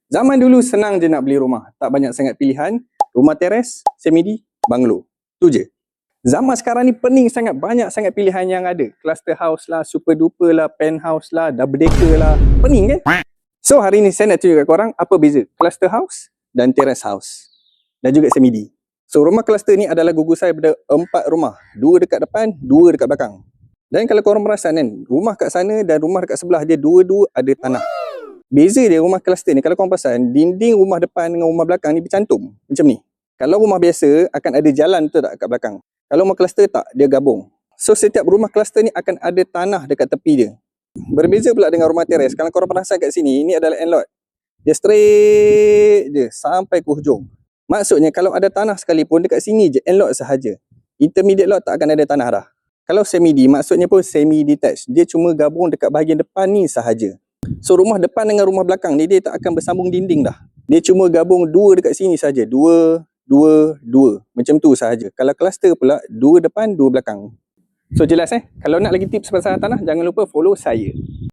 Zaman dulu senang je nak beli rumah. Tak banyak sangat pilihan. Rumah teres, semidi, banglo. Tu je. Zaman sekarang ni pening sangat. Banyak sangat pilihan yang ada. Cluster house lah, super duper lah, penthouse lah, double decker lah. Pening kan? So hari ni saya nak tunjuk kat korang apa beza cluster house dan terrace house. Dan juga semidi. So rumah cluster ni adalah gugusan daripada 4 rumah. 2 dekat depan, 2 dekat belakang. Dan kalau korang perasan kan, rumah kat sana dan rumah dekat sebelah dia dua-dua ada tanah. Beza dia rumah cluster ni, kalau korang perasan, dinding rumah depan dengan rumah belakang ni bercantum. Macam ni. Kalau rumah biasa, akan ada jalan tu tak kat belakang. Kalau rumah cluster tak, dia gabung. So setiap rumah cluster ni akan ada tanah dekat tepi dia. Berbeza pula dengan rumah teres. Kalau korang perasan kat sini, ini adalah end-lot. Dia straight je sampai ke hujung. Maksudnya kalau ada tanah sekalipun, dekat sini je end-lot sahaja. Intermediate lot tak akan ada tanah dah. Kalau semi-D, maksudnya pun semi-detached. Dia cuma gabung dekat bahagian depan ni sahaja. So rumah depan dengan rumah belakang ni dia tak akan bersambung dinding dah. Dia cuma gabung 2 dekat sini saja. 2, 2, 2. Macam tu sahaja. Kalau cluster pula 2 depan, 2 belakang. So jelas Kalau nak lagi tips pasal tanah, jangan lupa follow saya.